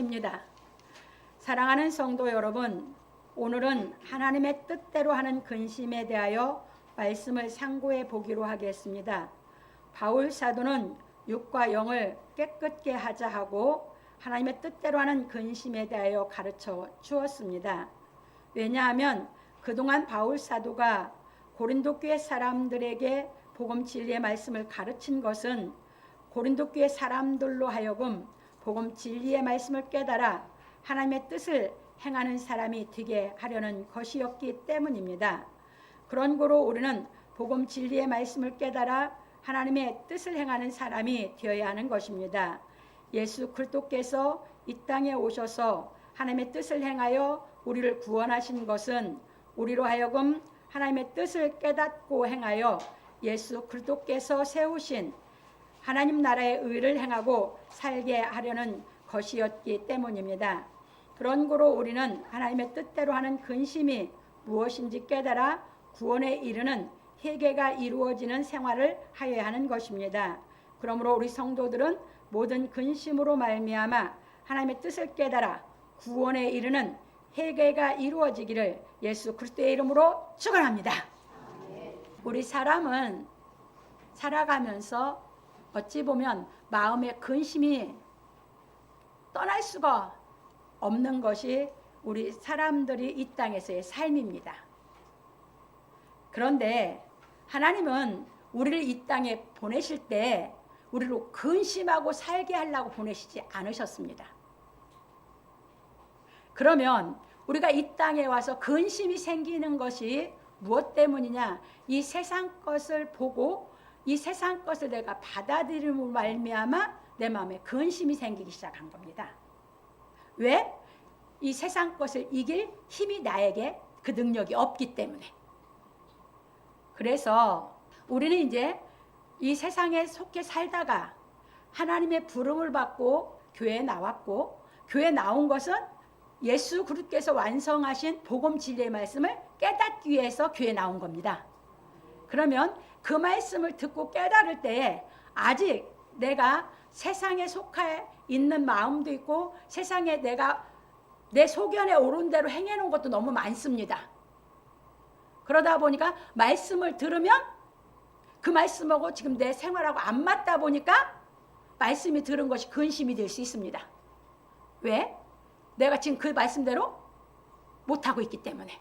입니다. 사랑하는 성도 여러분, 오늘은 하나님의 뜻대로 하는 근심에 대하여 말씀을 상고해 보기로 하겠습니다. 바울 사도는 육과 영을 깨끗게 하자 하고 하나님의 뜻대로 하는 근심에 대하여 가르쳐 주었습니다. 왜냐하면 그동안 바울 사도가 고린도 교회 사람들에게 복음 진리의 말씀을 가르친 것은 고린도 교회 사람들로 하여금 복음 진리의 말씀을 깨달아 하나님의 뜻을 행하는 사람이 되게 하려는 것이었기 때문입니다. 그런 고로 우리는 복음 진리의 말씀을 깨달아 하나님의 뜻을 행하는 사람이 되어야 하는 것입니다. 예수 그리스도께서 이 땅에 오셔서 하나님의 뜻을 행하여 우리를 구원하신 것은 우리로 하여금 하나님의 뜻을 깨닫고 행하여 예수 그리스도께서 세우신 하나님 나라의 의를 행하고 살게 하려는 것이었기 때문입니다. 그런 고로 우리는 하나님의 뜻대로 하는 근심이 무엇인지 깨달아 구원에 이르는 회개가 이루어지는 생활을 하여야 하는 것입니다. 그러므로 우리 성도들은 모든 근심으로 말미암아 하나님의 뜻을 깨달아 구원에 이르는 회개가 이루어지기를 예수 그리스도의 이름으로 축원합니다. 우리 사람은 살아가면서 어찌 보면 마음의 근심이 떠날 수가 없는 것이 우리 사람들이 이 땅에서의 삶입니다. 그런데 하나님은 우리를 이 땅에 보내실 때 우리로 근심하고 살게 하려고 보내시지 않으셨습니다. 그러면 우리가 이 땅에 와서 근심이 생기는 것이 무엇 때문이냐? 이 세상 것을 보고 이 세상 것을 내가 받아들임으로 말미암아 내 마음에 근심이 생기기 시작한 겁니다. 왜? 이 세상 것을 이길 힘이 나에게 그 능력이 없기 때문에. 그래서 우리는 이제 이 세상에 속해 살다가 하나님의 부름을 받고 교회에 나왔고, 교회에 나온 것은 예수 그리스도께서 완성하신 복음 진리의 말씀을 깨닫기 위해서 교회에 나온 겁니다. 그러면 그 말씀을 듣고 깨달을 때에 아직 내가 세상에 속해 있는 마음도 있고 세상에 내가 내 소견에 오른 대로 행해놓은 것도 너무 많습니다. 그러다 보니까 말씀을 들으면 그 말씀하고 지금 내 생활하고 안 맞다 보니까 말씀이 들은 것이 근심이 될 수 있습니다. 왜? 내가 지금 그 말씀대로 못하고 있기 때문에.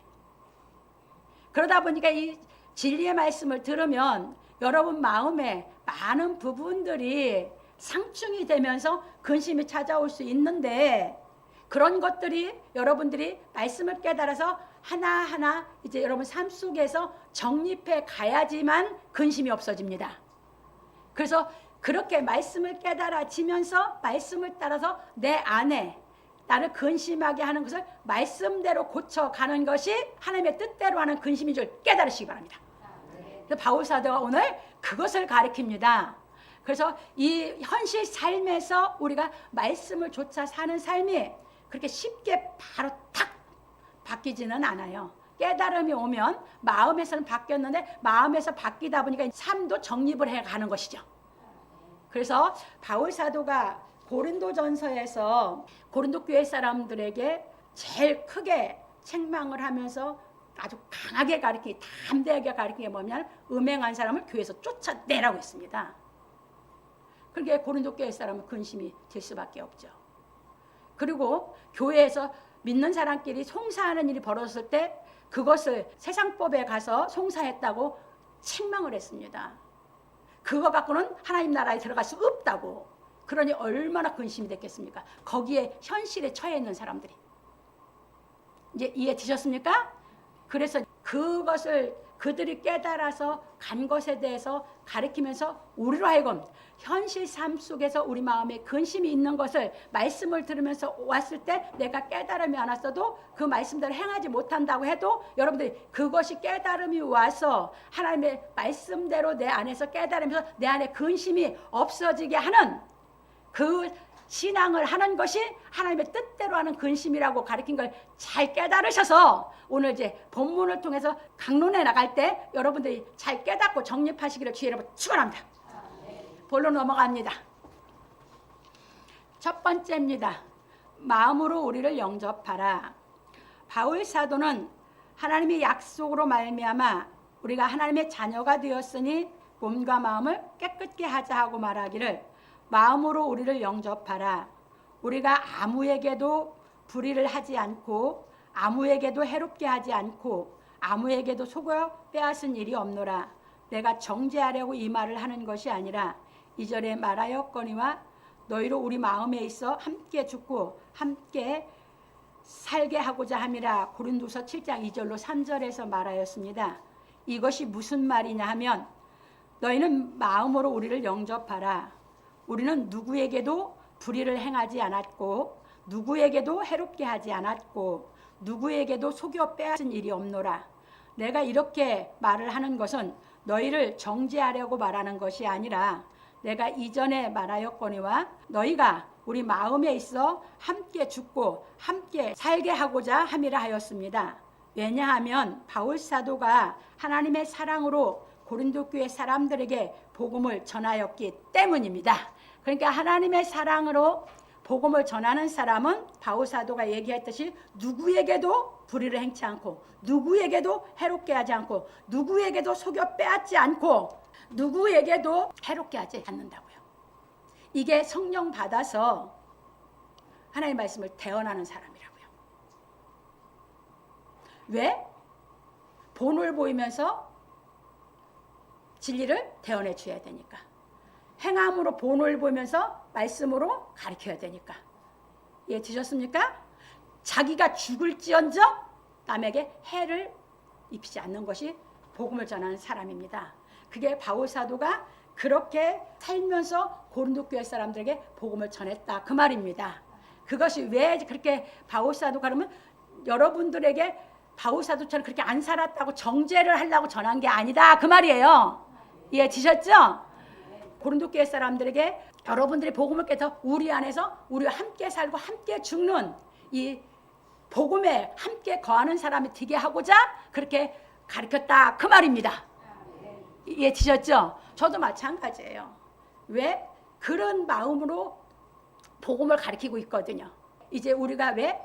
그러다 보니까 이 진리의 말씀을 들으면 여러분 마음에 많은 부분들이 상충이 되면서 근심이 찾아올 수 있는데 그런 것들이 여러분들이 말씀을 깨달아서 하나하나 이제 여러분 삶 속에서 정립해 가야지만 근심이 없어집니다. 그래서 그렇게 말씀을 깨달아지면서 말씀을 따라서 내 안에 나를 근심하게 하는 것을 말씀대로 고쳐가는 것이 하나님의 뜻대로 하는 근심인 줄 깨달으시기 바랍니다. 그래서 바울 사도가 오늘 그것을 가르칩니다. 그래서 이 현실 삶에서 우리가 말씀을 좇아 사는 삶이 그렇게 쉽게 바로 탁 바뀌지는 않아요. 깨달음이 오면 마음에서는 바뀌었는데 마음에서 바뀌다 보니까 삶도 정립을 해가는 것이죠. 그래서 바울 사도가 고린도전서에서 고린도 교회 사람들에게 제일 크게 책망을 하면서 아주 강하게 가르치기, 담대하게 가르치는 게 뭐냐면 음행한 사람을 교회에서 쫓아내라고 했습니다. 그렇게 고린도 교회 사람은 근심이 될 수밖에 없죠. 그리고 교회에서 믿는 사람끼리 송사하는 일이 벌어졌을 때 그것을 세상법에 가서 송사했다고 책망을 했습니다. 그거 갖고는 하나님 나라에 들어갈 수 없다고. 그러니 얼마나 근심이 됐겠습니까? 거기에 현실에 처해 있는 사람들이. 이제 이해 되셨습니까? 그래서 그것을 그들이 깨달아서 간 것에 대해서 가르치면서 우리로 하여금 현실 삶 속에서 우리 마음에 근심이 있는 것을 말씀을 들으면서 왔을 때 내가 깨달음이 안 왔어도 그 말씀대로 행하지 못한다고 해도 여러분들이 그것이 깨달음이 와서 하나님의 말씀대로 내 안에서 깨달으면서 내 안에 근심이 없어지게 하는 그 신앙을 하는 것이 하나님의 뜻대로 하는 근심이라고 가르친 걸 잘 깨달으셔서 오늘 이제 본문을 통해서 강론해 나갈 때 여러분들이 잘 깨닫고 정립하시기를 주의 이름으로 축원합니다. 본론 넘어갑니다. 첫 번째입니다. 마음으로 우리를 영접하라. 바울 사도는 하나님의 약속으로 말미암아 우리가 하나님의 자녀가 되었으니 몸과 마음을 깨끗게 하자 하고 말하기를 마음으로 우리를 영접하라. 우리가 아무에게도 불의를 하지 않고 아무에게도 해롭게 하지 않고 아무에게도 속여 빼앗은 일이 없노라. 내가 정죄하려고 이 말을 하는 것이 아니라 이절에 말하였거니와 너희로 우리 마음에 있어 함께 죽고 함께 살게 하고자 함이라. 고린도서 7장 2절로 3절에서 말하였습니다. 이것이 무슨 말이냐 하면 너희는 마음으로 우리를 영접하라. 우리는 누구에게도 불의를 행하지 않았고 누구에게도 해롭게 하지 않았고 누구에게도 속여 빼앗은 일이 없노라. 내가 이렇게 말을 하는 것은 너희를 정죄하려고 말하는 것이 아니라 내가 이전에 말하였거니와 너희가 우리 마음에 있어 함께 죽고 함께 살게 하고자 함이라 하였습니다. 왜냐하면 바울 사도가 하나님의 사랑으로 고린도 교회 사람들에게 복음을 전하였기 때문입니다. 그러니까 하나님의 사랑으로 복음을 전하는 사람은 바울 사도가 얘기했듯이 누구에게도 불의를 행치 않고 누구에게도 해롭게 하지 않고 누구에게도 속여 빼앗지 않고 누구에게도 해롭게 하지 않는다고요. 이게 성령 받아서 하나님의 말씀을 대언하는 사람이라고요. 왜? 본을 보이면서 진리를 대언해 줘야 되니까. 행함으로 본을 보면서 말씀으로 가르쳐야 되니까. 이해 되셨습니까? 자기가 죽을지언정 남에게 해를 입히지 않는 것이 복음을 전하는 사람입니다. 그게 바울 사도가 그렇게 살면서 고린도 교회 사람들에게 복음을 전했다 그 말입니다. 그것이 왜 그렇게 바울 사도가 그러면 여러분들에게 바울 사도처럼 그렇게 안 살았다고 정죄를 하려고 전한 게 아니다 그 말이에요. 이해 되셨죠? 고린도 교회 사람들에게 여러분들이 복음을 깨서 우리 안에서 우리와 함께 살고 함께 죽는 이 복음에 함께 거하는 사람이 되게 하고자 그렇게 가르쳤다 그 말입니다. 이해 되셨죠? 저도 마찬가지예요. 왜? 그런 마음으로 복음을 가르치고 있거든요. 이제 우리가 왜?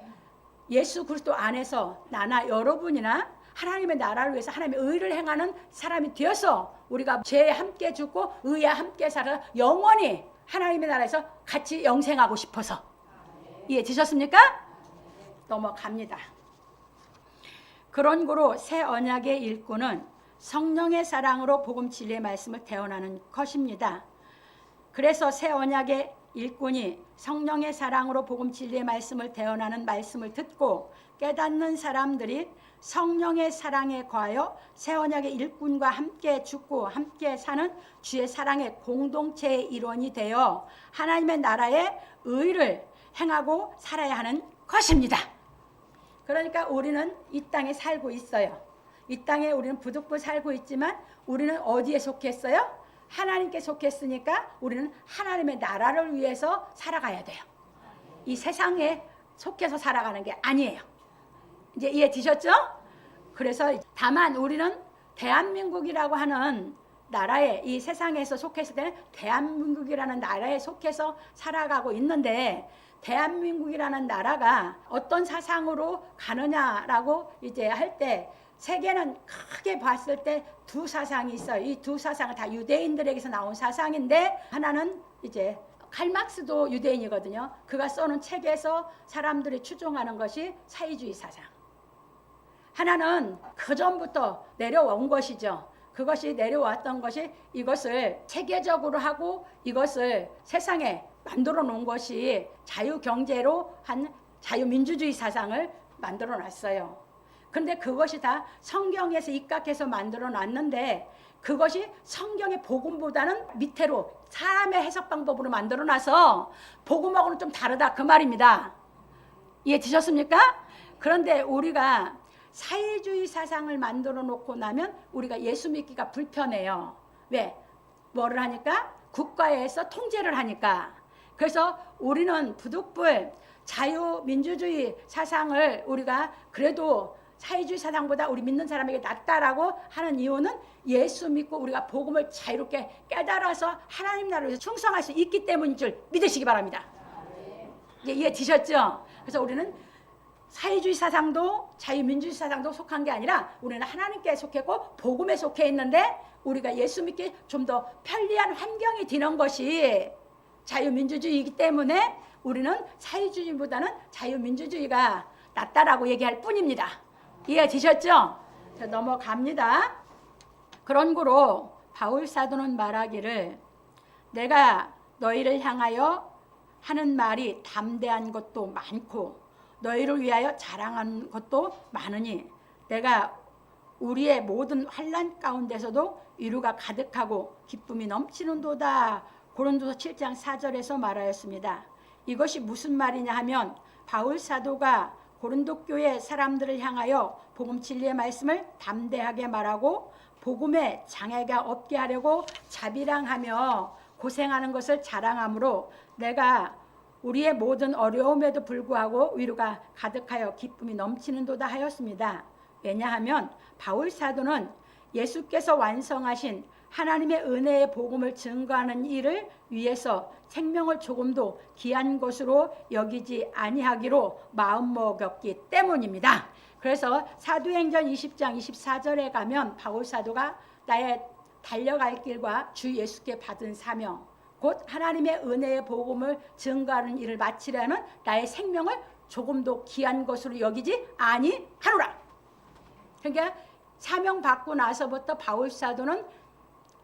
예수 그리스도 안에서 나나 여러분이나 하나님의 나라를 위해서 하나님의 의를 행하는 사람이 되어서 우리가 죄에 함께 죽고 의에 함께 살아 영원히 하나님의 나라에서 같이 영생하고 싶어서. 이해 되셨습니까? 넘어갑니다. 그런 고로 새 언약의 일꾼은 성령의 사랑으로 복음 진리의 말씀을 대언하는 것입니다. 그래서 새 언약의 일꾼이 성령의 사랑으로 복음 진리의 말씀을 대언하는 말씀을 듣고 깨닫는 사람들이 성령의 사랑에 거하여 새 언약의 일꾼과 함께 죽고 함께 사는 주의 사랑의 공동체의 일원이 되어 하나님의 나라의 의를 행하고 살아야 하는 것입니다. 그러니까 우리는 이 땅에 살고 있어요. 이 땅에 우리는 부득불 살고 있지만 우리는 어디에 속했어요? 하나님께 속했으니까 우리는 하나님의 나라를 위해서 살아가야 돼요. 이 세상에 속해서 살아가는 게 아니에요. 이제 이해 되셨죠? 그래서 다만 우리는 대한민국이라고 하는 나라에 이 세상에서 속했을 때는 대한민국이라는 나라에 속해서 살아가고 있는데 대한민국이라는 나라가 어떤 사상으로 가느냐라고 이제 할 때 세계는 크게 봤을 때 두 사상이 있어요. 이 두 사상은 다 유대인들에게서 나온 사상인데 하나는 이제 칼 막스도 유대인이거든요. 그가 써놓은 책에서 사람들이 추종하는 것이 사회주의 사상. 하나는 그 전부터 내려온 것이죠. 그것이 내려왔던 것이 이것을 체계적으로 하고 이것을 세상에 만들어 놓은 것이 자유경제로 한 자유민주주의 사상을 만들어 놨어요. 근데 그것이 다 성경에서 입각해서 만들어 놨는데 그것이 성경의 복음보다는 밑으로 사람의 해석 방법으로 만들어 놔서 복음하고는 좀 다르다 그 말입니다. 이해 되셨습니까? 그런데 우리가 사회주의 사상을 만들어 놓고 나면 우리가 예수 믿기가 불편해요. 왜? 뭐를 하니까? 국가에서 통제를 하니까. 그래서 우리는 부득불 자유민주주의 사상을 우리가 그래도 사회주의 사상보다 우리 믿는 사람에게 낫다라고 하는 이유는 예수 믿고 우리가 복음을 자유롭게 깨달아서 하나님 나라를 위해서 충성할 수 있기 때문인 줄 믿으시기 바랍니다. 이해 되셨죠? 그래서 우리는 사회주의 사상도 자유민주주의 사상도 속한 게 아니라 우리는 하나님께 속했고 복음에 속해 있는데 우리가 예수 믿기 좀 더 편리한 환경이 되는 것이 자유민주주의이기 때문에 우리는 사회주의보다는 자유민주주의가 낫다라고 얘기할 뿐입니다. 이해되셨죠? 자, 넘어갑니다. 그런 거로 바울 사도는 말하기를 내가 너희를 향하여 하는 말이 담대한 것도 많고 너희를 위하여 자랑하는 것도 많으니 내가 우리의 모든 환난 가운데서도 위로가 가득하고 기쁨이 넘치는도다. 고린도서 7장 4절에서 말하였습니다. 이것이 무슨 말이냐 하면 바울 사도가 고린도 교회 사람들을 향하여 복음 진리의 말씀을 담대하게 말하고 복음에 장애가 없게 하려고 자비랑하며 고생하는 것을 자랑하므로 내가 우리의 모든 어려움에도 불구하고 위로가 가득하여 기쁨이 넘치는도다 하였습니다. 왜냐하면 바울 사도는 예수께서 완성하신 하나님의 은혜의 복음을 증거하는 일을 위해서 생명을 조금도 귀한 것으로 여기지 아니하기로 마음먹었기 때문입니다. 그래서 사도행전 20장 24절에 가면 바울 사도가 나의 달려갈 길과 주 예수께 받은 사명 곧 하나님의 은혜의 복음을 증거하는 일을 마치려는 나의 생명을 조금도 귀한 것으로 여기지 아니하노라. 그러니까 사명 받고 나서부터 바울 사도는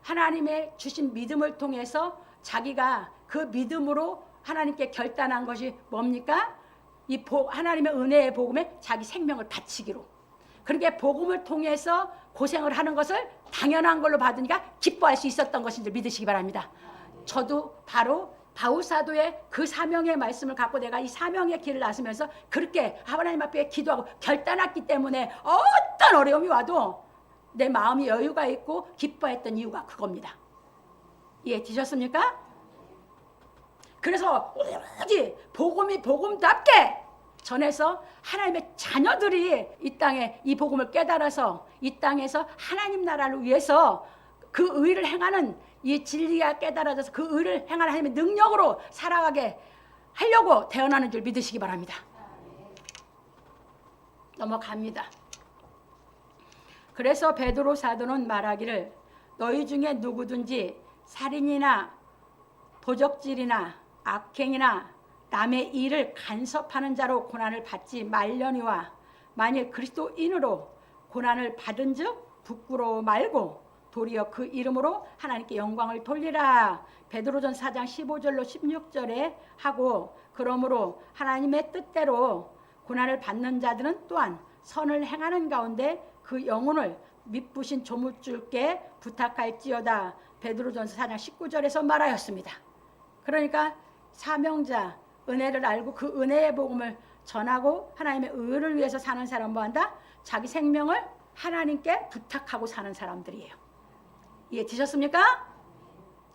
하나님의 주신 믿음을 통해서 자기가 그 믿음으로 하나님께 결단한 것이 뭡니까? 이 하나님의 은혜의 복음에 자기 생명을 바치기로. 그러니까 복음을 통해서 고생을 하는 것을 당연한 걸로 받으니까 기뻐할 수 있었던 것인 줄 믿으시기 바랍니다. 저도 바로 바울 사도의 그 사명의 말씀을 갖고 내가 이 사명의 길을 나서면서 그렇게 하나님 앞에 기도하고 결단했기 때문에 어떤 어려움이 와도 내 마음이 여유가 있고 기뻐했던 이유가 그겁니다. 이해되셨습니까? 그래서 오로지 복음이 복음답게 전해서 하나님의 자녀들이 이 땅에 이 복음을 깨달아서 이 땅에서 하나님 나라를 위해서 그 의를 행하는 이 진리가 깨달아져서 그 의를 행하는 하나님의 능력으로 살아가게 하려고 태어나는 줄 믿으시기 바랍니다. 넘어갑니다. 그래서 베드로 사도는 말하기를 너희 중에 누구든지 살인이나 도적질이나 악행이나 남의 일을 간섭하는 자로 고난을 받지 말려니와 만일 그리스도인으로 고난을 받은즉 부끄러워 말고 도리어 그 이름으로 하나님께 영광을 돌리라. 베드로전 4장 15절로 16절에 하고 그러므로 하나님의 뜻대로 고난을 받는 자들은 또한 선을 행하는 가운데 그 영혼을 미쁘신 조물주께 부탁할지어다. 베드로전서 4장 19절에서 말하였습니다. 그러니까 사명자 은혜를 알고 그 은혜의 복음을 전하고 하나님의 의를 위해서 사는 사람 뭐 한다? 자기 생명을 하나님께 부탁하고 사는 사람들이에요. 이해되셨습니까?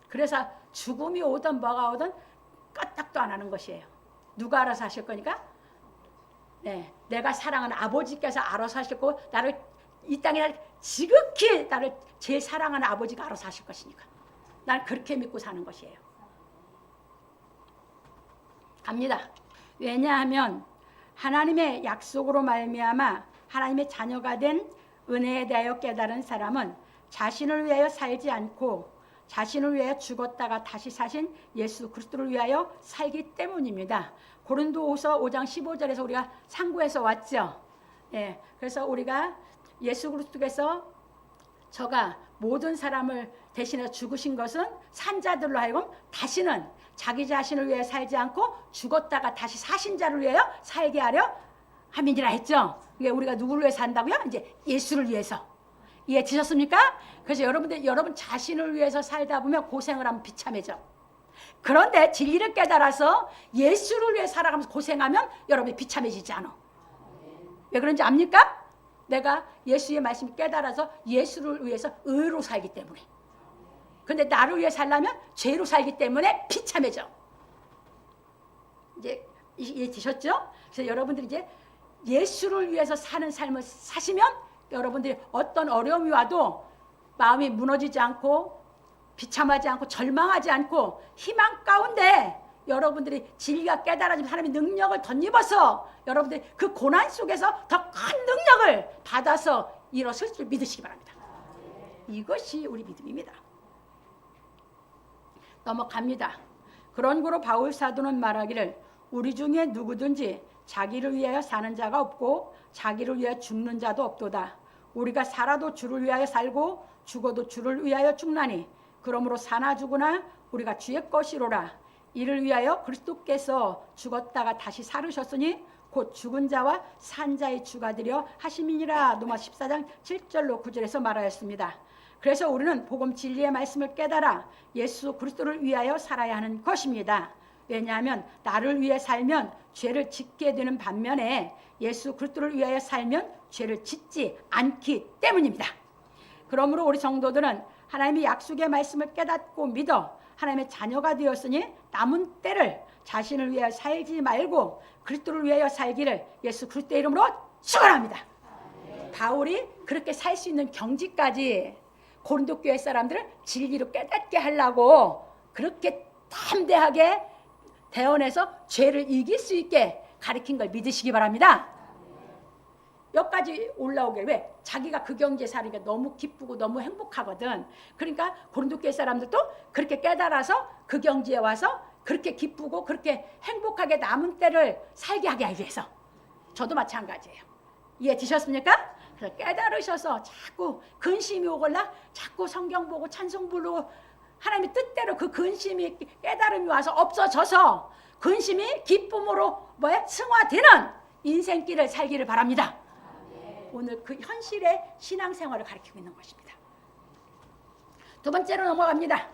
그래서 죽음이 오든 뭐가 오든 까딱도 안 하는 것이에요. 누가 알아서 하실 거니까? 네, 내가 사랑하는 아버지께서 알아서 하실 거고 나를 이 땅에 지극히 나를 제일 사랑하는 아버지가 알아서 하실 것이니까 난 그렇게 믿고 사는 것이에요. 갑니다. 왜냐하면 하나님의 약속으로 말미암아 하나님의 자녀가 된 은혜에 대하여 깨달은 사람은 자신을 위하여 살지 않고 자신을 위하여 죽었다가 다시 사신 예수 그리스도를 위하여 살기 때문입니다. 고린도후서 5장 15절에서 우리가 상고해서 왔죠. 예, 그래서 우리가 예수 그리스도께서 저가 모든 사람을 대신해서 죽으신 것은 산자들로 하여금 다시는 자기 자신을 위해 살지 않고 죽었다가 다시 사신 자를 위하여 살게 하려 함이니라 했죠. 이게 우리가 누구를 위해 산다고요? 이제 예수를 위해서. 이해되셨습니까? 그래서 여러분 자신을 위해서 살다 보면 고생을 하면 비참해져. 그런데 진리를 깨달아서 예수를 위해 살아가면서 고생하면 여러분이 비참해지지 않아. 왜 그런지 압니까? 내가 예수의 말씀을 깨달아서 예수를 위해서 의로 살기 때문에. 근데 나를 위해 살려면 죄로 살기 때문에 비참해져. 이제 이해되셨죠? 그래서 여러분들이 이제 예수를 위해서 사는 삶을 사시면 여러분들이 어떤 어려움이 와도 마음이 무너지지 않고 비참하지 않고 절망하지 않고 희망 가운데 여러분들이 진리가 깨달아지면 하나님의 능력을 덧입어서 여러분들이 그 고난 속에서 더 큰 능력을 받아서 일어설 줄 믿으시기 바랍니다. 이것이 우리 믿음입니다. 넘어갑니다. 그런 고로 바울 사도는 말하기를 우리 중에 누구든지 자기를 위하여 사는 자가 없고 자기를 위하여 죽는 자도 없도다. 우리가 살아도 주를 위하여 살고 죽어도 주를 위하여 죽나니 그러므로 사나 죽으나 우리가 주의 것이로라. 이를 위하여 그리스도께서 죽었다가 다시 살으셨으니 곧 죽은 자와 산 자의 주가 되려 하심이니라. 로마 14장 7절로 9절에서 말하였습니다. 그래서 우리는 복음 진리의 말씀을 깨달아 예수 그리스도를 위하여 살아야 하는 것입니다. 왜냐하면 나를 위해 살면 죄를 짓게 되는 반면에 예수 그리스도를 위하여 살면 죄를 짓지 않기 때문입니다. 그러므로 우리 성도들은 하나님의 약속의 말씀을 깨닫고 믿어 하나님의 자녀가 되었으니 남은 때를 자신을 위하여 살지 말고 그리스도를 위하여 살기를 예수 그리스도의 이름으로 축원합니다. 바울이 그렇게 살 수 있는 경지까지 고린도 교회 사람들을 진리로 깨닫게 하려고 그렇게 담대하게 대언해서 죄를 이길 수 있게 가르친 걸 믿으시기 바랍니다. 여기까지 올라오게 왜? 자기가 그 경지에 사니까 너무 기쁘고 너무 행복하거든. 그러니까 고린도 교회 사람들도 그렇게 깨달아서 그 경지에 와서 그렇게 기쁘고 그렇게 행복하게 남은 때를 살게 하기 위해서. 저도 마찬가지예요. 이해되셨습니까? 그래서 깨달으셔서 자꾸 근심이 오거나 자꾸 성경 보고 찬송 부르고 하나님의 뜻대로 그 근심이 깨달음이 와서 없어져서 근심이 기쁨으로 승화되는 인생길을 살기를 바랍니다. 오늘 그 현실의 신앙생활을 가르치고 있는 것입니다. 두 번째로 넘어갑니다.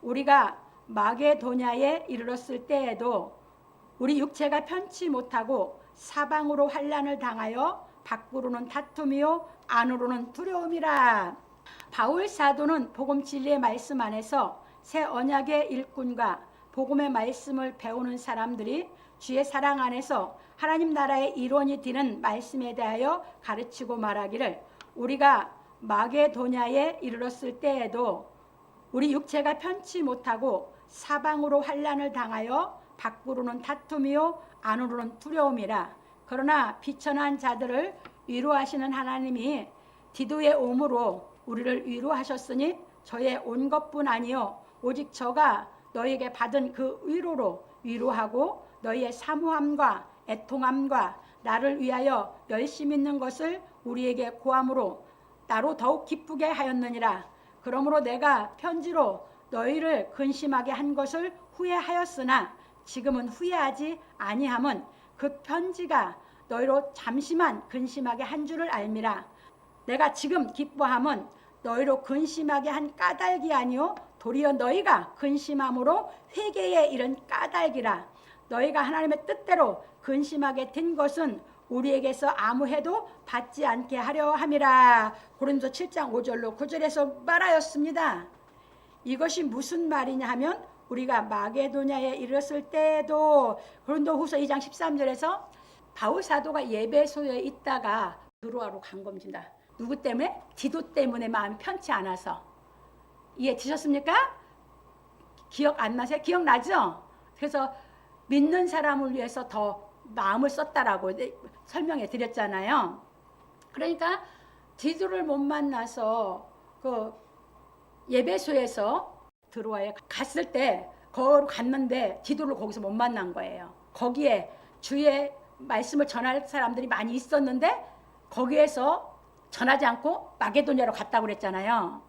우리가 마게도냐에 이르렀을 때에도 우리 육체가 편치 못하고 사방으로 환난을 당하여 밖으로는 다툼이요 안으로는 두려움이라. 바울 사도는 복음 진리의 말씀 안에서 새 언약의 일꾼과 복음의 말씀을 배우는 사람들이 주의 사랑 안에서 하나님 나라의 일원이 되는 말씀에 대하여 가르치고 말하기를 우리가 마게도냐에 이르렀을 때에도 우리 육체가 편치 못하고 사방으로 환난을 당하여 밖으로는 다툼이요 안으로는 두려움이라. 그러나 비천한 자들을 위로하시는 하나님이 디도의 오므로 우리를 위로하셨으니 저의 온 것뿐 아니요 오직 저가 너에게 받은 그 위로로 위로하고 너희의 사모함과 애통함과 나를 위하여 열심 있는 것을 우리에게 고함으로 나로 더욱 기쁘게 하였느니라. 그러므로 내가 편지로 너희를 근심하게 한 것을 후회하였으나 지금은 후회하지 아니함은 그 편지가 너희로 잠시만 근심하게 한 줄을 알미라. 내가 지금 기뻐함은 너희로 근심하게 한 까닭이 아니요 도리어 너희가 근심함으로 회개에 이른 까닭이라. 너희가 하나님의 뜻대로 근심하게 된 것은 우리에게서 아무 해도 받지 않게 하려 함이라. 고린도 7장 5절로 9절에서 말하였습니다. 이것이 무슨 말이냐 하면 우리가 마게도냐에 이르렀을 때에도 고린도후서 2장 13절에서 바울 사도가 예배소에 있다가 드로아로 간 겁니다. 누구 때문에? 디도 때문에 마음이 편치 않아서. 이해되셨습니까? 기억 안 나세요? 기억나죠? 그래서 믿는 사람을 위해서 더 마음을 썼다라고 설명해 드렸잖아요. 그러니까 디도를 못 만나서 그 예배소에서 드로아에 갔을 때 거기로 갔는데 디도를 거기서 못 만난 거예요. 거기에 주의 말씀을 전할 사람들이 많이 있었는데 거기에서 전하지 않고 마게도냐로 갔다고 그랬잖아요.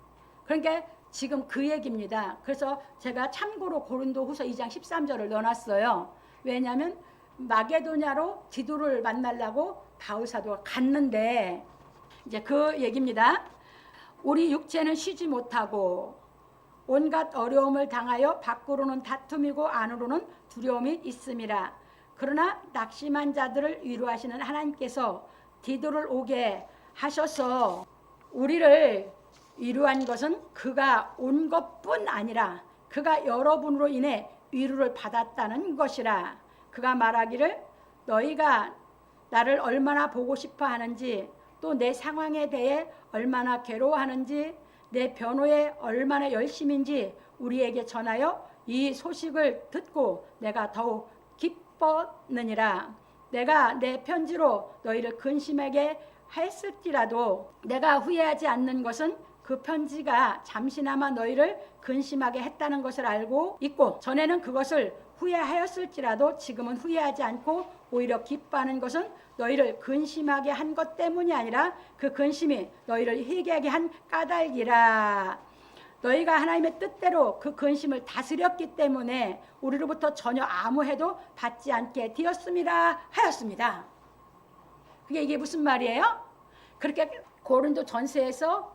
그러니까 지금 그 얘기입니다. 그래서 제가 참고로 고린도후서 2장 13절을 넣어놨어요. 왜냐하면 마게도냐로 디도를 만나려고 바울 사도가 갔는데 이제 그 얘기입니다. 우리 육체는 쉬지 못하고 온갖 어려움을 당하여 밖으로는 다툼이고 안으로는 두려움이 있음이라. 그러나 낙심한 자들을 위로하시는 하나님께서 디도를 오게 하셔서 우리를 위로한 것은 그가 온 것뿐 아니라 그가 여러분으로 인해 위로를 받았다는 것이라. 그가 말하기를 너희가 나를 얼마나 보고 싶어 하는지 또 내 상황에 대해 얼마나 괴로워하는지 내 변호에 얼마나 열심인지 우리에게 전하여 이 소식을 듣고 내가 더욱 기뻤느니라. 내가 내 편지로 너희를 근심하게 했을지라도 내가 후회하지 않는 것은 그 편지가 잠시나마 너희를 근심하게 했다는 것을 알고 있고, 전에는 그것을 후회하였을지라도 지금은 후회하지 않고 오히려 기뻐하는 것은 너희를 근심하게 한 것 때문이 아니라 그 근심이 너희를 회개하게 한 까닭이라. 너희가 하나님의 뜻대로 그 근심을 다스렸기 때문에 우리로부터 전혀 아무 해도 받지 않게 되었습니다 하였습니다. 이게 무슨 말이에요? 그렇게 고린도 전서에서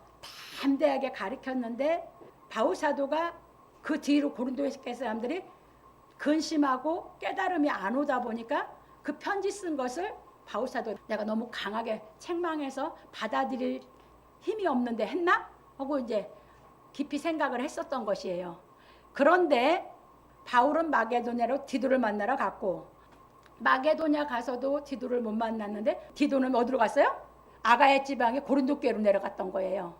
담대하게 가르쳤는데 바울 사도가 그 뒤로 고린도에 사람들이 근심하고 깨달음이 안 오다 보니까 그 편지 쓴 것을 바울 사도 내가 너무 강하게 책망해서 받아들일 힘이 없는데 했나? 하고 이제 깊이 생각을 했었던 것이에요. 그런데 바울은 마게도냐로 디도를 만나러 갔고, 마게도냐 가서도 디도를 못 만났는데 디도는 어디로 갔어요? 아가야 지방의 고린도 교회로 내려갔던 거예요.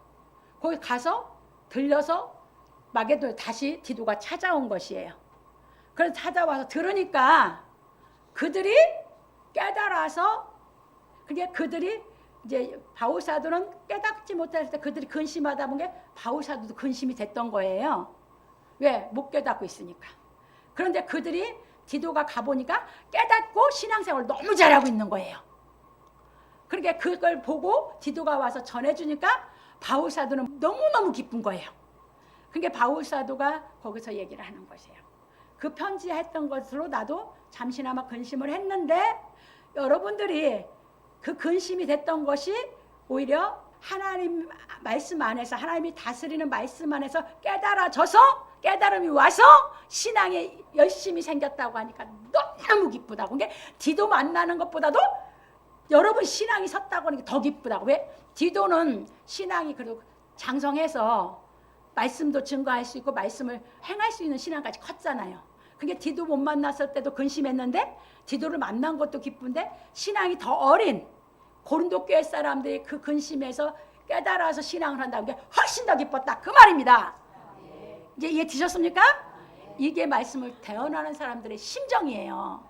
거기 가서 들려서 마게도냐 다시 디도가 찾아온 것이에요. 그래서 찾아와서 들으니까 그들이 깨달아서, 그게 그들이 이제 바울 사도는 깨닫지 못했을 때 그들이 근심하다 본 게 바울 사도도 근심이 됐던 거예요. 왜? 못 깨닫고 있으니까. 그런데 그들이 디도가 가보니까 깨닫고 신앙생활을 너무 잘하고 있는 거예요. 그러니까 그걸 보고 디도가 와서 전해주니까 바울 사도는 너무너무 기쁜 거예요. 그러니까 바울 사도가 거기서 얘기를 하는 것이에요. 그 편지했던 것으로 나도 잠시나마 근심을 했는데 여러분들이 그 근심이 됐던 것이 오히려 하나님 말씀 안에서, 하나님이 다스리는 말씀 안에서 깨달아져서 깨달음이 와서 신앙에 열심이 생겼다고 하니까 너무 기쁘다고. 그게 디도 만나는 것보다도 여러분 신앙이 섰다고 하는 게 더 기쁘다고. 왜? 디도는 신앙이 그래도 장성해서 말씀도 증거할 수 있고 말씀을 행할 수 있는 신앙까지 컸잖아요. 그게 디도 못 만났을 때도 근심했는데 디도를 만난 것도 기쁜데 신앙이 더 어린 고린도 교회 사람들이 그 근심에서 깨달아서 신앙을 한다는 게 훨씬 더 기뻤다 그 말입니다. 이제 이해 되셨습니까? 이게 말씀을 대언하는 사람들의 심정이에요.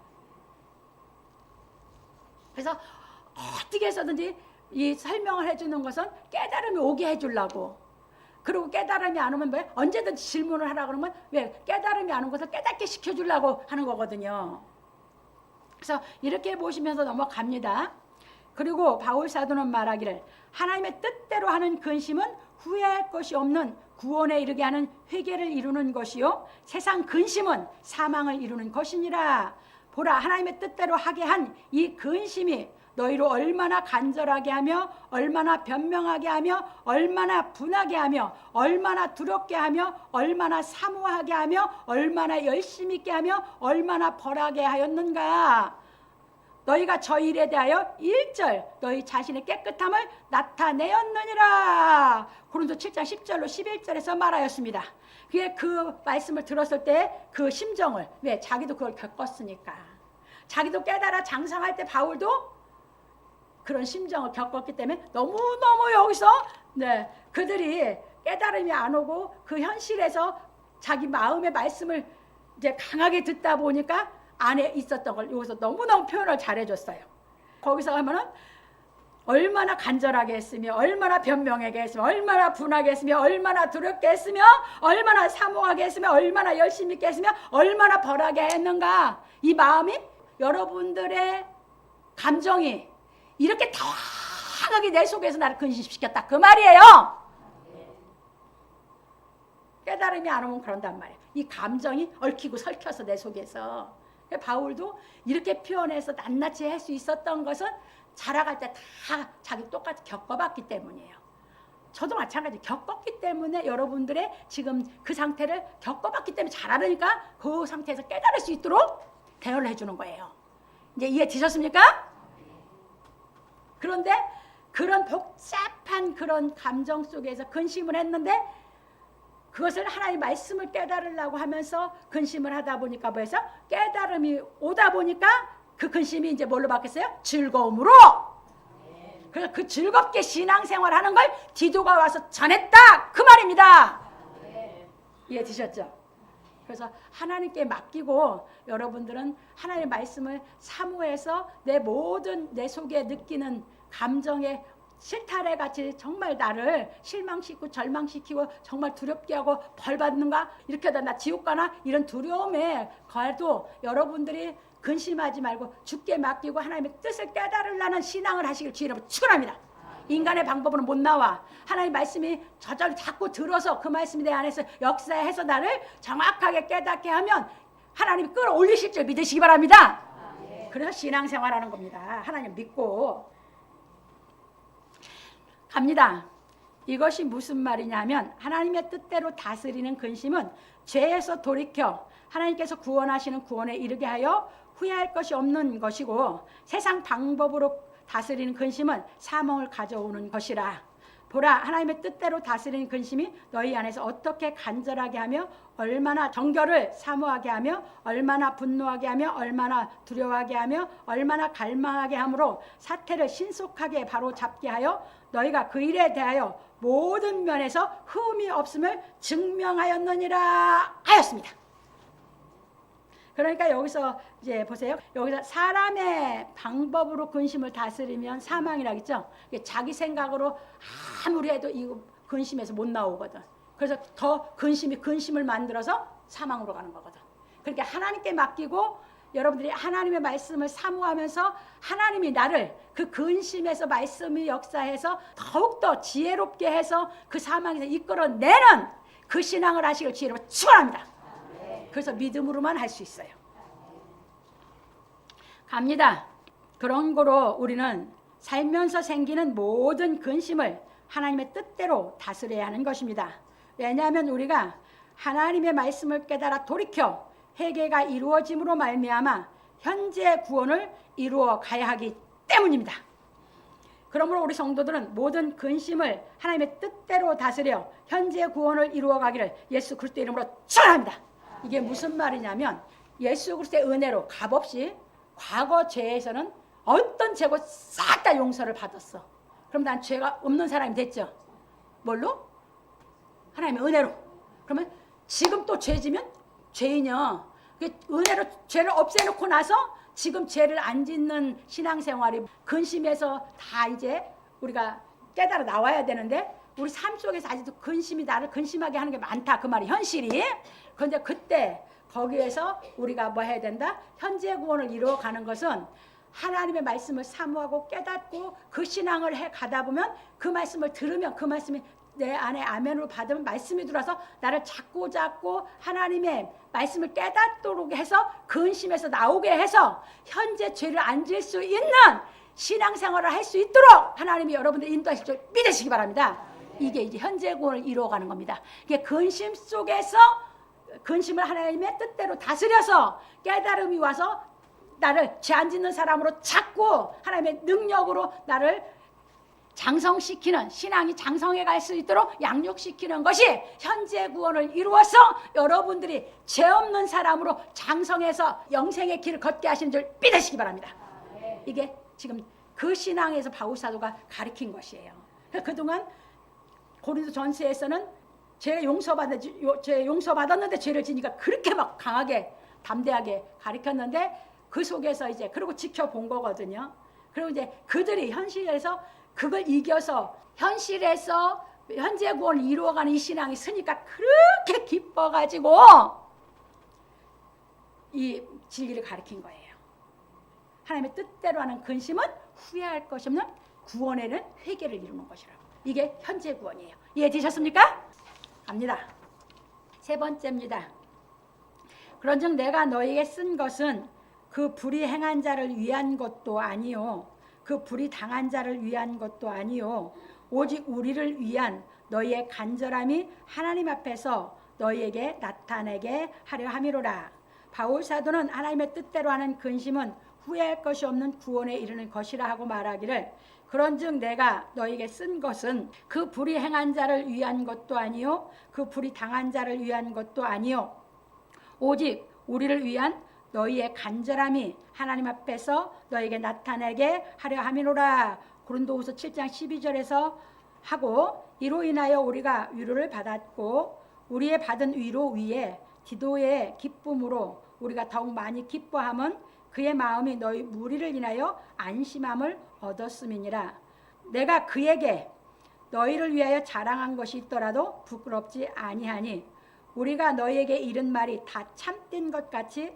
그래서 어떻게 해서든지 이 설명을 해주는 것은 깨달음이 오게 해주려고. 그리고 깨달음이 안 오면 왜? 언제든지 질문을 하라 그러면 왜? 깨달음이 안 온 것을 깨닫게 시켜주려고 하는 거거든요. 그래서 이렇게 보시면서 넘어갑니다. 그리고 바울 사도는 말하기를 하나님의 뜻대로 하는 근심은 후회할 것이 없는 구원에 이르게 하는 회개를 이루는 것이요 세상 근심은 사망을 이루는 것이니라. 보라, 하나님의 뜻대로 하게 한 이 근심이 너희로 얼마나 간절하게 하며 얼마나 변명하게 하며 얼마나 분하게 하며 얼마나 두렵게 하며 얼마나 사모하게 하며 얼마나 열심히 있게 하며 얼마나 벌하게 하였는가. 너희가 저 일에 대하여 1절 너희 자신의 깨끗함을 나타내었느니라. 고린도 7장 10절로 11절에서 말하였습니다. 그게 그 말씀을 들었을 때 그 심정을, 왜? 자기도 그걸 겪었으니까. 자기도 깨달아 장성할 때 바울도 그런 심정을 겪었기 때문에 너무너무 여기서 그들이 깨달음이 안 오고 그 현실에서 자기 마음의 말씀을 이제 강하게 듣다 보니까 안에 있었던 걸 여기서 너무너무 표현을 잘해줬어요. 거기서 하면은 얼마나 간절하게 했으며 얼마나 변명하게 했으며 얼마나 분하게 했으며 얼마나 두렵게 했으며 얼마나 사모하게 했으며 얼마나 열심히 있게 했으며 얼마나 벌하게 했는가. 이 마음이, 여러분들의 감정이 이렇게 강하게 내 속에서 나를 근심시켰다 그 말이에요. 깨달음이 안 오면 그런단 말이에요. 이 감정이 얽히고 설켜서 내 속에서. 바울도 이렇게 표현해서 낱낱이 할 수 있었던 것은 자라갈 때 다 자기 똑같이 겪어봤기 때문이에요. 저도 마찬가지 겪었기 때문에 여러분들의 지금 그 상태를 겪어봤기 때문에 잘 알으니까 그 상태에서 깨달을 수 있도록 대화를 해주는 거예요. 이제 이해되셨습니까? 그런데 그런 복잡한 그런 감정 속에서 근심을 했는데 그것을 하나님의 말씀을 깨달으려고 하면서 근심을 하다 보니까 뭐해서 깨달음이 오다 보니까 그 근심이 이제 뭘로 바뀌었어요? 즐거움으로. 그래서 그 즐겁게 신앙생활하는 걸 디도가 와서 전했다 그 말입니다. 이해되셨죠? 그래서 하나님께 맡기고 여러분들은 하나님의 말씀을 사모해서 내 모든 내 속에 느끼는 감정의 실타래 같이 정말 나를 실망시키고 절망시키고 정말 두렵게 하고 벌 받는가 이렇게 하다 나 지옥 가나 이런 두려움에 가도 여러분들이 근심하지 말고 주께 맡기고 하나님의 뜻을 깨달으려는 신앙을 하시길 주의 이름으로 축원합니다. 인간의 방법으로는 못 나와. 하나님 말씀이 저절로 자꾸 들어서 그 말씀이 내 안에서 역사해서 나를 정확하게 깨닫게 하면 하나님이 끌어올리실 줄 믿으시기 바랍니다. 그래서 신앙생활하는 겁니다. 하나님 믿고 갑니다. 이것이 무슨 말이냐면 하나님의 뜻대로 다스리는 근심은 죄에서 돌이켜 하나님께서 구원하시는 구원에 이르게 하여 후회할 것이 없는 것이고 세상 방법으로 다스리는 근심은 사망을 가져오는 것이라. 보라, 하나님의 뜻대로 다스리는 근심이 너희 안에서 어떻게 간절하게 하며 얼마나 정결을 사모하게 하며 얼마나 분노하게 하며 얼마나 두려워하게 하며 얼마나 갈망하게 하므로 사태를 신속하게 바로 잡게 하여 너희가 그 일에 대하여 모든 면에서 흠이 없음을 증명하였느니라 하였습니다. 그러니까 여기서 이제 보세요. 여기서 사람의 방법으로 근심을 다스리면 사망이라겠죠. 자기 생각으로 아무리 해도 이 근심에서 못 나오거든. 그래서 더 근심을 만들어서 사망으로 가는 거거든. 그러니까 하나님께 맡기고 여러분들이 하나님의 말씀을 사모하면서 하나님이 나를 그 근심에서 말씀이 역사해서 더욱더 지혜롭게 해서 그 사망에서 이끌어내는 그 신앙을 하시길 주의 이름으로 축원합니다. 그래서 믿음으로만 할 수 있어요. 갑니다. 그런 거로 우리는 살면서 생기는 모든 근심을 하나님의 뜻대로 다스려야 하는 것입니다. 왜냐하면 우리가 하나님의 말씀을 깨달아 돌이켜 회개가 이루어짐으로 말미암아 현재 구원을 이루어 가야 하기 때문입니다. 그러므로 우리 성도들은 모든 근심을 하나님의 뜻대로 다스려 현재 구원을 이루어 가기를 예수 그리스도 이름으로 축원합니다. 이게 무슨 말이냐면 예수 그리스도의 은혜로 값없이 과거 죄에서는 어떤 죄고 싹 다 용서를 받았어. 그럼 난 죄가 없는 사람이 됐죠. 뭘로? 하나님의 은혜로. 그러면 지금 또 죄 지면 죄인이야. 은혜로 죄를 없애놓고 나서 지금 죄를 안 짓는 신앙생활이 근심에서 다 이제 우리가 깨달아 나와야 되는데 우리 삶 속에서 아직도 근심이 나를 근심하게 하는 게 많다. 그 말이 현실이. 그런데 그때 거기에서 우리가 뭐 해야 된다? 현재 구원을 이루어가는 것은 하나님의 말씀을 사모하고 깨닫고 그 신앙을 해 가다 보면 그 말씀을 들으면 그 말씀이 내 안에 아멘으로 받으면 말씀이 들어와서 나를 잡고 하나님의 말씀을 깨닫도록 해서 근심에서 나오게 해서 현재 죄를 안 질 수 있는 신앙생활을 할 수 있도록 하나님이 여러분들 인도하실 줄 믿으시기 바랍니다. 이게 이제 현재 구원을 이루어가는 겁니다. 이게 근심 속에서 근심을 하나님의 뜻대로 다스려서 깨달음이 와서 나를 죄 안 짓는 사람으로 찾고 하나님의 능력으로 나를 장성시키는 신앙이 장성해 갈 수 있도록 양육시키는 것이 현재 구원을 이루어서 여러분들이 죄 없는 사람으로 장성해서 영생의 길을 걷게 하시는 줄 믿으시기 바랍니다. 이게 지금 그 신앙에서 바울 사도가 가르친 것이에요. 그동안 고린도 전서에서는 죄 용서받았는데 죄를 지니까 그렇게 막 강하게 담대하게 가르쳤는데 그 속에서 이제 그리고 지켜본 거거든요. 그리고 이제 그들이 현실에서 그걸 이겨서 현실에서 현재 구원을 이루어가는 이 신앙이 있으니까 그렇게 기뻐가지고 이 진리를 가르친 거예요. 하나님의 뜻대로 하는 근심은 후회할 것이 없는 구원에는 회개를 이루는 것이라고. 이게 현재 구원이에요. 이해되셨습니까? 갑니다. 세 번째입니다. 그런즉 내가 너에게 쓴 것은 그 불의 행한 자를 위한 것도 아니요 그 불의 당한 자를 위한 것도 아니요 오직 우리를 위한 너희의 간절함이 하나님 앞에서 너희에게 나타내게 하려 함이로라. 바울 사도는 하나님의 뜻대로 하는 근심은 후회할 것이 없는 구원에 이르는 것이라 하고 말하기를 그런즉 내가 너에게 쓴 것은 그 불의 행한 자를 위한 것도 아니요 그 불의 당한 자를 위한 것도 아니요 오직 우리를 위한 너희의 간절함이 하나님 앞에서 너에게 나타내게 하려 함이로라. 고린도후서 7장 12절에서 하고 이로 인하여 우리가 위로를 받았고 우리의 받은 위로 위에 디도의 기쁨으로 우리가 더욱 많이 기뻐함은 그의 마음이 너희 무리를 인하여 안심함을 얻었음이니라. 내가 그에게 너희를 위하여 자랑한 것이 있더라도 부끄럽지 아니하니 우리가 너희에게 이른 말이 다 참된 것 같이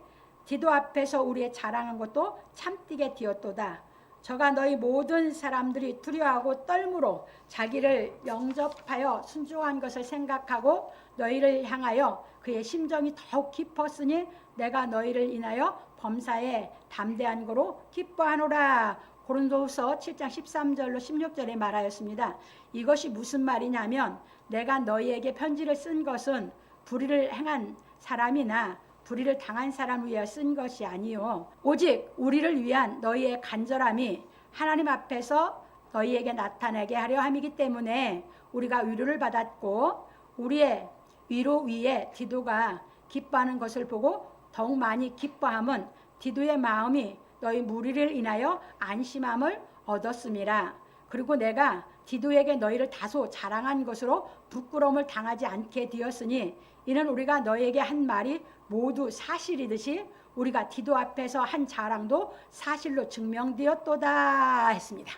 디도 앞에서 우리의 자랑한 것도 참되게 되었도다. 저가 너희 모든 사람들이 두려워하고 떨므로 자기를 영접하여 순종한 것을 생각하고 너희를 향하여 그의 심정이 더욱 깊었으니 내가 너희를 인하여 범사에 담대한 거로 기뻐하노라. 고린도후서 7장 13절로 16절에 말하였습니다. 이것이 무슨 말이냐면 내가 너희에게 편지를 쓴 것은 불의를 행한 사람이나 불의를 당한 사람을 위하여 쓴 것이 아니요 오직 우리를 위한 너희의 간절함이 하나님 앞에서 너희에게 나타나게 하려 함이기 때문에 우리가 위로를 받았고 우리의 위로 위에 디도가 기뻐하는 것을 보고 더욱 많이 기뻐함은 디도의 마음이 너희 무리를 인하여 안심함을 얻었음이라. 그리고 내가 디도에게 너희를 다소 자랑한 것으로 부끄러움을 당하지 않게 되었으니 이는 우리가 너희에게 한 말이 모두 사실이듯이 우리가 디도 앞에서 한 자랑도 사실로 증명되었도다 했습니다.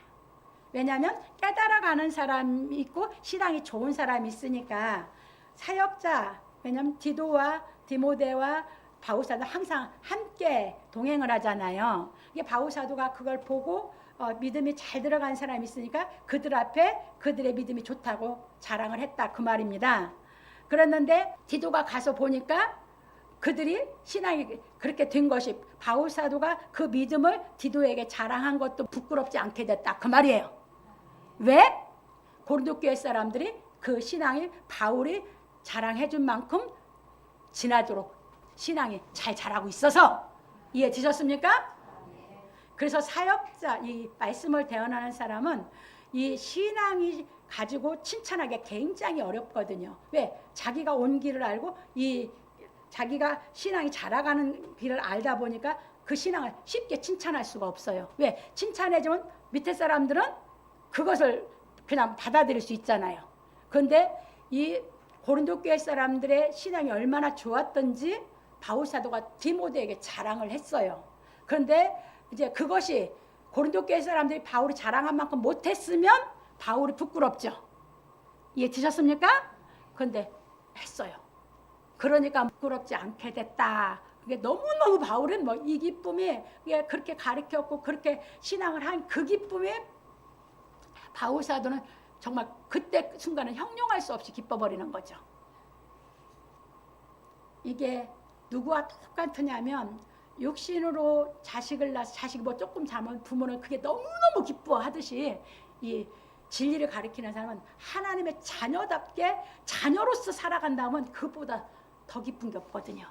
왜냐하면 깨달아가는 사람이 있고 신앙이 좋은 사람이 있으니까 사역자, 왜냐하면 디도와 디모데와 바울사도 항상 함께 동행을 하잖아요. 이게 바울사도가 그걸 보고 믿음이 잘 들어간 사람이 있으니까 그들 앞에 그들의 믿음이 좋다고 자랑을 했다 그 말입니다. 그랬는데 디도가 가서 보니까 그들이 신앙이 그렇게 된 것이 바울사도가 그 믿음을 디도에게 자랑한 것도 부끄럽지 않게 됐다 그 말이에요. 왜? 고린도 교회 사람들이 그 신앙이 바울이 자랑해 준 만큼 지나도록 신앙이 잘 자라고 있어서 이해 되셨습니까? 그래서 사역자, 이 말씀을 대언하는 사람은 이 신앙이 가지고 칭찬하기 굉장히 어렵거든요. 왜? 자기가 온 길을 알고 이 자기가 신앙이 자라가는 길을 알다 보니까 그 신앙을 쉽게 칭찬할 수가 없어요. 왜? 칭찬해주면 밑에 사람들은 그것을 그냥 받아들일 수 있잖아요. 그런데 이 고린도 교회 사람들의 신앙이 얼마나 좋았던지 바울사도가 디모데에게 자랑을 했어요. 그런데 이제 그것이 고린도 교회 사람들이 바울이 자랑한 만큼 못했으면 바울이 부끄럽죠. 이해 되셨습니까? 그런데 했어요. 그러니까 부끄럽지 않게 됐다. 그게 너무너무 바울은 뭐 이 기쁨이 그렇게 가르쳤고 그렇게 신앙을 한 그 기쁨이 바울사도는 정말 그때 순간은 형용할 수 없이 기뻐버리는 거죠. 이게 누구와 똑같으냐면 육신으로 자식을 낳아서 자식이 뭐 조금 잘못 부모는 그게 너무너무 기뻐하듯이 이 진리를 가리키는 사람은 하나님의 자녀답게 자녀로서 살아간다면 그보다 더 기쁜 게 없거든요.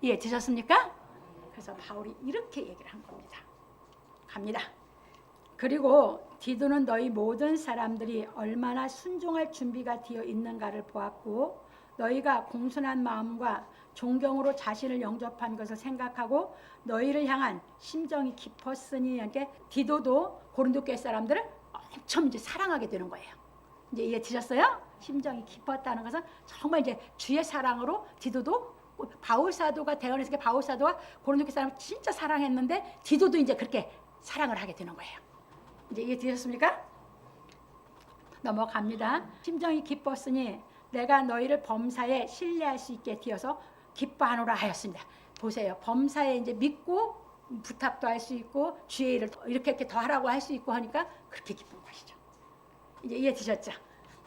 이해 되셨습니까? 그래서 바울이 이렇게 얘기를 한 겁니다. 갑니다. 그리고 디도는 너희 모든 사람들이 얼마나 순종할 준비가 되어 있는가를 보았고 너희가 공손한 마음과 존경으로 자신을 영접한 것을 생각하고 너희를 향한 심정이 깊었으니 이렇게 디도도 고린도 교회 사람들을 엄청 이제 사랑하게 되는 거예요. 이제 이해 되셨어요? 심정이 깊었다는 것은 정말 이제 주의 사랑으로 디도도 바울 사도가 대언했으니까 바울 사도가 고린도 교회 사람을 진짜 사랑했는데 디도도 이제 그렇게 사랑을 하게 되는 거예요. 이제 이해 되셨습니까? 넘어갑니다. 심정이 기뻤으니 내가 너희를 범사에 신뢰할 수 있게 되어서 기뻐하노라 하였습니다. 보세요. 범사에 이제 믿고 부탁도 할 수 있고 주의 일을 이렇게 더 하라고 할 수 있고 하니까 그렇게 기쁜 것이죠. 이제 이해 되셨죠?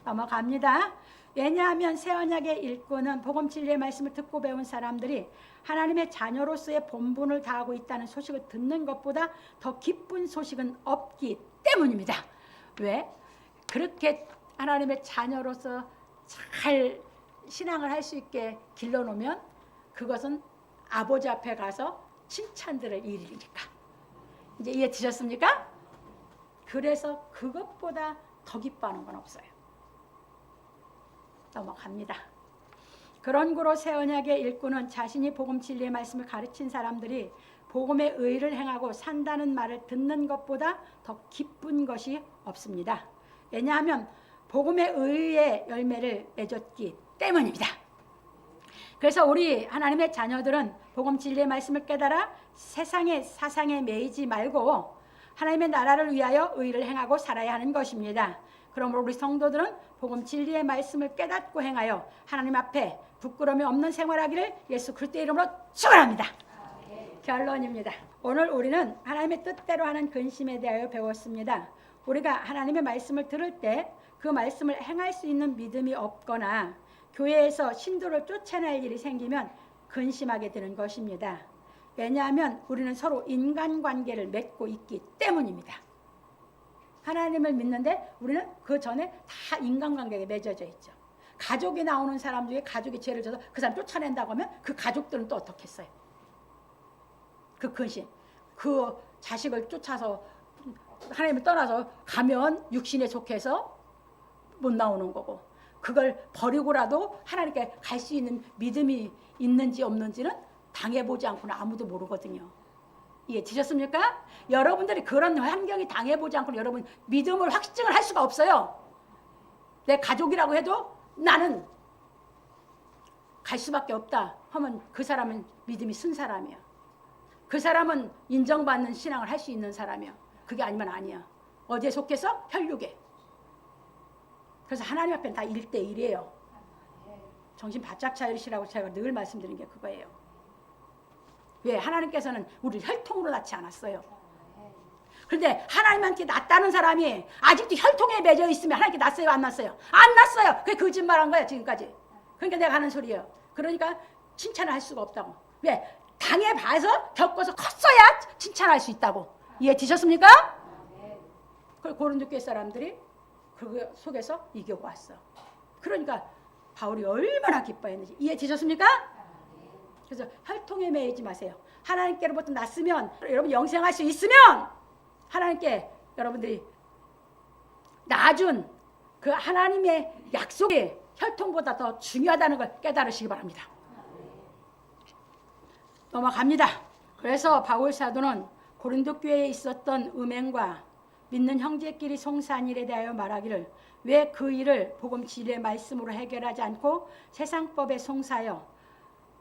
넘어갑니다. 왜냐하면 새 언약의 일꾼은 복음 진리의 말씀을 듣고 배운 사람들이 하나님의 자녀로서의 본분을 다하고 있다는 소식을 듣는 것보다 더 기쁜 소식은 없기 때문입니다. 왜? 그렇게 하나님의 자녀로서 잘 신앙을 할 수 있게 길러놓으면 그것은 아버지 앞에 가서 칭찬들을 일이니까. 이제 이해 되셨습니까? 그래서 그것보다 더 기뻐하는 건 없어요. 넘어갑니다. 그런 고로 새 언약의 일꾼은 자신이 복음 진리의 말씀을 가르친 사람들이 복음의 의를 행하고 산다는 말을 듣는 것보다 더 기쁜 것이 없습니다. 왜냐하면 복음의 의의 열매를 맺었기 때문입니다. 그래서 우리 하나님의 자녀들은 복음 진리의 말씀을 깨달아 세상의 사상에 매이지 말고 하나님의 나라를 위하여 의를 행하고 살아야 하는 것입니다. 그러므로 우리 성도들은 복음 진리의 말씀을 깨닫고 행하여 하나님 앞에 부끄러움이 없는 생활하기를 예수 그리스도의 이름으로 축원합니다. 결론입니다. 오늘 우리는 하나님의 뜻대로 하는 근심에 대하여 배웠습니다. 우리가 하나님의 말씀을 들을 때 그 말씀을 행할 수 있는 믿음이 없거나 교회에서 신도를 쫓아낼 일이 생기면 근심하게 되는 것입니다. 왜냐하면 우리는 서로 인간관계를 맺고 있기 때문입니다. 하나님을 믿는데 우리는 그 전에 다 인간관계에 맺어져 있죠. 가족이 나오는 사람 중에 가족이 죄를 져서 그 사람 쫓아낸다고 하면 그 가족들은 또 어떻겠어요? 그 근심, 그 자식을 쫓아서 하나님을 떠나서 가면 육신에 속해서 못 나오는 거고, 그걸 버리고라도 하나님께 갈 수 있는 믿음이 있는지 없는지는 당해보지 않고는 아무도 모르거든요. 이해되셨습니까? 여러분들이 그런 환경이 당해보지 않고는 여러분 믿음을 확증을 할 수가 없어요. 내 가족이라고 해도 나는 갈 수밖에 없다 하면 그 사람은 믿음이 쓴 사람이야. 그 사람은 인정받는 신앙을 할 수 있는 사람이야. 그게 아니면 아니야. 어디에 속해서? 혈육에. 그래서 하나님 앞에는 다 1대1이에요. 정신 바짝 차리시라고 제가 늘 말씀드린 게 그거예요. 왜? 하나님께서는 우리를 혈통으로 낳지 않았어요. 그런데 하나님한테 낳았다는 사람이 아직도 혈통에 맺어 있으면 하나님께 낳았어요? 안 낳았어요? 안 낳았어요. 그게 거짓말한 거야 지금까지. 그러니까 내가 하는 소리예요. 그러니까 칭찬을 할 수가 없다고. 왜? 당해봐서 겪어서 컸어야 칭찬할 수 있다고. 이해되셨습니까? 그걸 고린도 교회 사람들이 그 속에서 이겨고 왔어. 그러니까 바울이 얼마나 기뻐했는지. 이해되셨습니까? 그래서 혈통에 매이지 마세요. 하나님께로부터 났으면 여러분 영생할 수 있으면 하나님께 여러분들이 낳아준 그 하나님의 약속이 혈통보다 더 중요하다는 걸 깨달으시기 바랍니다. 넘어갑니다. 그래서 바울 사도는 고린도 교회에 있었던 음행과 믿는 형제끼리 송사한 일에 대하여 말하기를 왜 그 일을 복음 진리의 말씀으로 해결하지 않고 세상법에 송사하여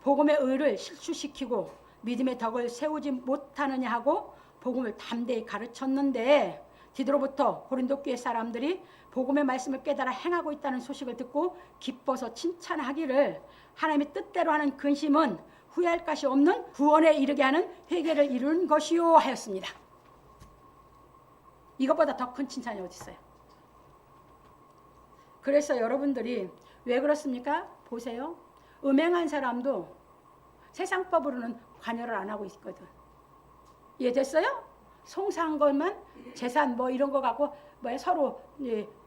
복음의 의를 실추시키고 믿음의 덕을 세우지 못하느냐 하고 복음을 담대히 가르쳤는데, 뒤로부터 고린도 교회 사람들이 복음의 말씀을 깨달아 행하고 있다는 소식을 듣고 기뻐서 칭찬하기를 하나님의 뜻대로 하는 근심은 후회할 것이 없는 구원에 이르게 하는 회개를 이루는 것이요 하였습니다. 이것보다 더 큰 칭찬이 어디 있어요? 그래서 여러분들이 왜 그렇습니까? 보세요. 음행한 사람도 세상법으로는 관여를 안 하고 있거든. 이해됐어요? 송사한 것만 재산 뭐 이런 거 갖고 뭐 서로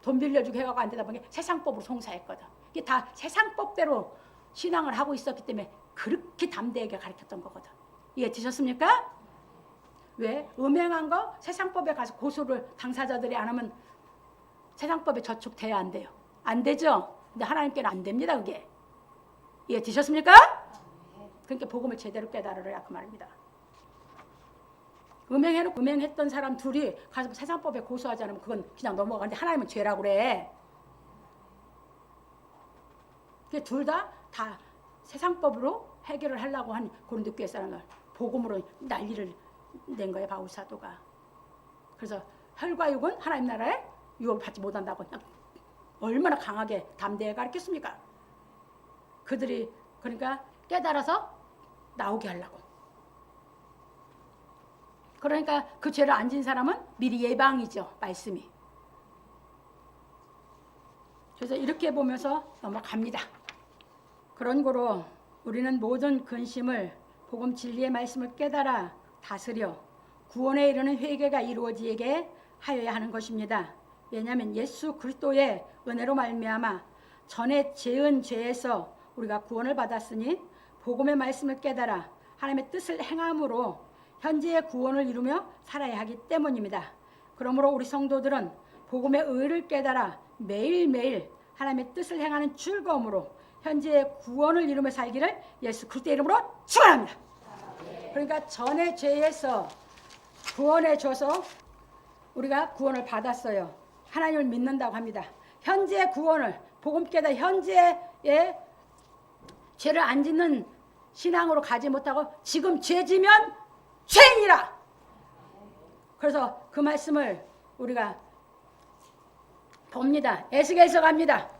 돈 빌려주고 해가고 안 되다 보니까 세상법으로 송사했거든. 이게 다 세상법대로 신앙을 하고 있었기 때문에 그렇게 담대하게 가르쳤던 거거든. 이해되셨습니까? 왜? 음행한 거 세상법에 가서 고소를 당사자들이 안 하면 세상법에 저촉돼야 안 돼요. 안 되죠? 근데 하나님께는 안 됩니다. 그게. 이해되셨습니까? 그러니까 복음을 제대로 깨달으라 그 말입니다. 음행했던 사람 둘이 가서 세상법에 고소하지 않으면 그건 그냥 넘어가는데 하나님은 죄라고 그래. 둘 다 세상법으로 해결을 하려고 한 고린도 교회 사람을 복음으로 난리를 낸 거예요, 바울 사도가. 그래서 혈과 육은 하나님 나라에 유업을 받지 못한다고 얼마나 강하게 담대하게 가르쳤습니까? 그들이 그러니까 깨달아서 나오게 하려고. 그러니까 그 죄를 안 진 사람은 미리 예방이죠, 말씀이. 그래서 이렇게 보면서 넘어갑니다. 그런 거로 우리는 모든 근심을 복음 진리의 말씀을 깨달아 다스려 구원에 이르는 회개가 이루어지게 하여야 하는 것입니다. 왜냐하면 예수 그리스도의 은혜로 말미암아 전에 지은 죄에서 우리가 구원을 받았으니 복음의 말씀을 깨달아 하나님의 뜻을 행함으로 현재의 구원을 이루며 살아야 하기 때문입니다. 그러므로 우리 성도들은 복음의 의를 깨달아 매일매일 하나님의 뜻을 행하는 즐거움으로 현재의 구원을 이루며 살기를 예수 그리스도의 이름으로 축원합니다. 그러니까 전의 죄에서 구원해 줘서 우리가 구원을 받았어요. 하나님을 믿는다고 합니다. 현재의 구원을 복음 깨달아 현재의 죄를 안 짓는 신앙으로 가지 못하고 지금 죄 지면 죄인이라. 그래서 그 말씀을 우리가 봅니다. 에스겔서 갑니다.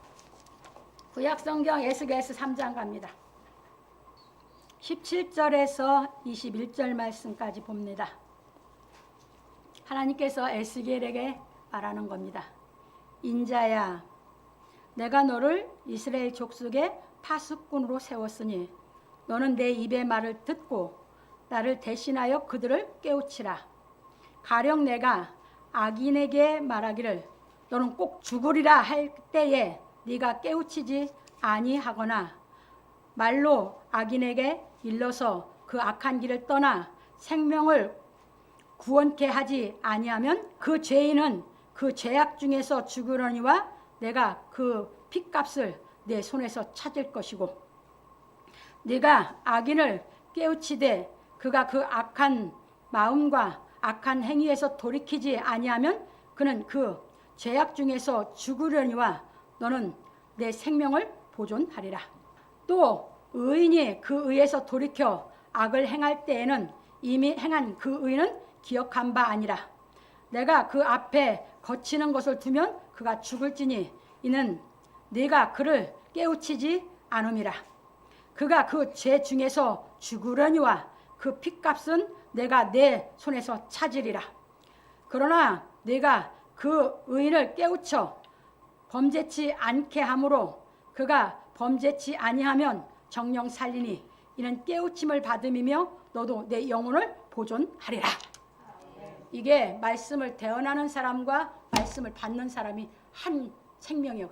구약성경 에스겔서 3장 갑니다. 17절에서 21절 말씀까지 봅니다. 하나님께서 에스겔에게 말하는 겁니다. 인자야, 내가 너를 이스라엘 족속의 파수꾼으로 세웠으니 너는 내 입의 말을 듣고 나를 대신하여 그들을 깨우치라. 가령 내가 악인에게 말하기를 너는 꼭 죽으리라 할 때에 네가 깨우치지 아니하거나 말로 악인에게 일러서 그 악한 길을 떠나 생명을 구원케 하지 아니하면 그 죄인은 그 죄악 중에서 죽으려니와 내가 그 핏값을 내 손에서 찾을 것이고 네가 악인을 깨우치되 그가 그 악한 마음과 악한 행위에서 돌이키지 아니하면 그는 그 죄악 중에서 죽으려니와 너는 내 생명을 보존하리라. 또 의인이 그 의에서 돌이켜 악을 행할 때에는 이미 행한 그 의는 기억한 바 아니라 내가 그 앞에 거치는 것을 두면 그가 죽을지니 이는 네가 그를 깨우치지 않음이라. 그가 그 죄 중에서 죽으려니와 그 핏값은 내가 내 손에서 찾으리라. 그러나 네가 그 의인을 깨우쳐 범죄치 않게 함으로 그가 범죄치 아니하면 정령 살리니 이는 깨우침을 받음이며 너도 내 영혼을 보존하리라. 이게 말씀을 대언하는 사람과 말씀을 받는 사람이 한 생명이에요.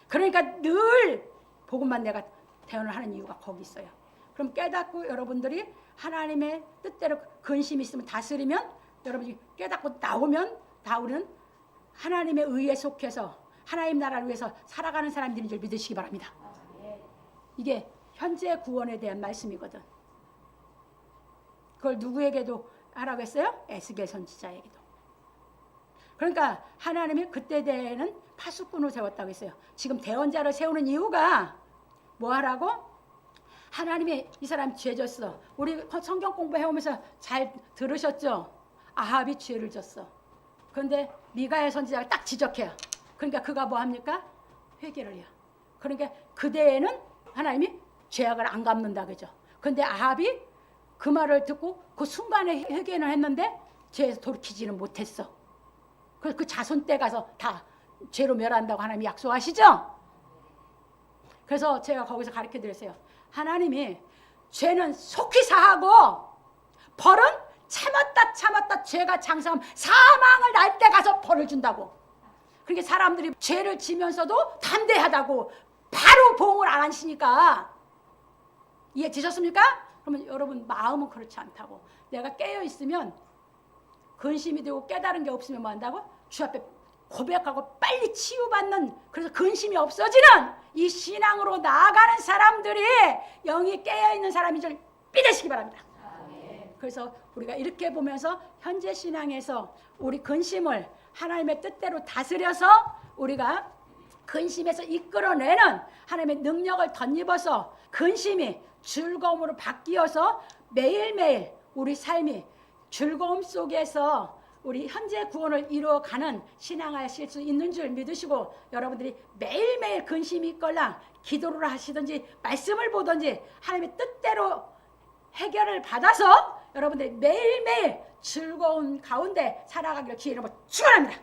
그러니까 늘 복음만 내가 대언을 하는 이유가 거기 있어요. 그럼 깨닫고 여러분들이 하나님의 뜻대로 근심이 있으면 다스리면 여러분이 깨닫고 나오면 다 우리는 하나님의 의에 속해서 하나님 나라를 위해서 살아가는 사람들인 줄 믿으시기 바랍니다. 이게 현재 구원에 대한 말씀이거든. 그걸 누구에게도 하라고 했어요? 에스겔 선지자에게도. 그러니까 하나님이 그때 대에는 파수꾼을 세웠다고 했어요. 지금 대언자를 세우는 이유가 뭐 하라고? 하나님이 이 사람 죄 졌어. 우리 성경 공부해오면서 잘 들으셨죠? 아합이 죄를 졌어. 그런데 미가엘 선지자가 딱 지적해요. 그러니까 그가 뭐 합니까? 회개를 해요. 그러니까 그대에는 하나님이 죄악을 안 갚는다 그죠? 그런데 아합이 그 말을 듣고 그 순간에 회개는 했는데 죄에서 돌이키지는 못했어. 그래서 그 자손 때 가서 다 죄로 멸한다고 하나님이 약속하시죠? 그래서 제가 거기서 가르쳐 드렸어요. 하나님이 죄는 속히 사하고 벌은 참았다 죄가 장성하면 사망을 날 때 가서 벌을 준다고. 그러니까 사람들이 죄를 지면서도 담대하다고 바로 보응을 안 하시니까 이해 되셨습니까? 그러면 여러분 마음은 그렇지 않다고. 내가 깨어 있으면 근심이 되고 깨달은 게 없으면 뭐 한다고? 주 앞에 고백하고 빨리 치유받는, 그래서 근심이 없어지는 이 신앙으로 나아가는 사람들이 영이 깨어있는 사람인 줄 믿으시기 바랍니다. 그래서 우리가 이렇게 보면서 현재 신앙에서 우리 근심을 하나님의 뜻대로 다스려서 우리가 근심에서 이끌어내는 하나님의 능력을 덧입어서 근심이 즐거움으로 바뀌어서 매일매일 우리 삶이 즐거움 속에서 우리 현재 구원을 이루어가는 신앙하실 수 있는 줄 믿으시고, 여러분들이 매일매일 근심이 있걸랑 기도를 하시든지 말씀을 보든지 하나님의 뜻대로 해결을 받아서 여러분들이 매일매일 즐거운 가운데 살아가기를 주의 이름으로 축원합니다.